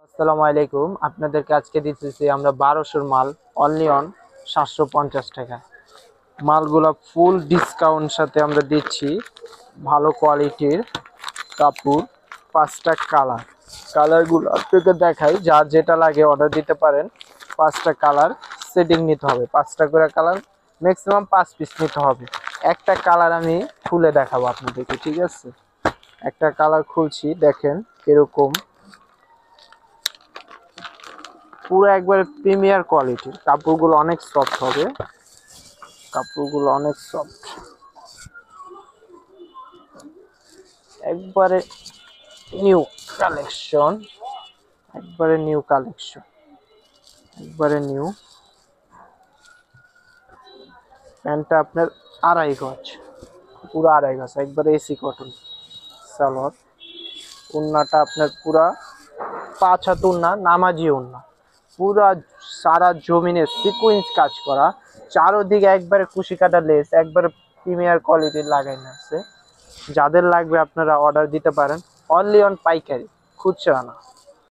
আসসালামু আলাইকুম। আপনাদেরকে আজকে দিতেছি আমরা 1200 মাল অনলি অন 750 টাকা। মালগুলা ফুল ডিসকাউন্ট সাথে আমরা দিচ্ছি। ভালো কোয়ালিটির কাপড়, 5টা কালারগুলো আপনাকে দেখাই। যার যেটা লাগে অর্ডার দিতে পারেন। 5টা কালার সেটিং নিতে হবে, 5টা করে কালার, ম্যাক্সিমাম 5 পিস নিতে হবে। একটা কালার আমি খুলে দেখাবো আপনাদেরকে, ঠিক আছে? একটা কালার খুলছি, দেখেন এরকম পুরো একবারে প্রিমিয়ার কোয়ালিটির কাপড়গুলো, অনেক সফট হবে, কাপড়গুলো অনেক সফট, একবারে নিউ কালেকশন, একবারে নিউ কালেকশন, একবারে নিউ। প্যান্টটা আপনার 2.5 গজ, পুরো 2.5 গজ, একবারে এসি কটন সালোয়ার। ওড়নাটা আপনার পুরা 5 হাত ওড়না, নামাজি ওড়না, পুরা সারা জমিনে সিকোয়েন্স কাজ করা, চারোদিকে একবারে কুশি কাটা লেস, একবারে প্রিমিয়ার কোয়ালিটির লাগানো আছে। যাদের লাগবে আপনারা অর্ডার দিতে পারেন, অনলি অন পাইকারি, খুচরা না।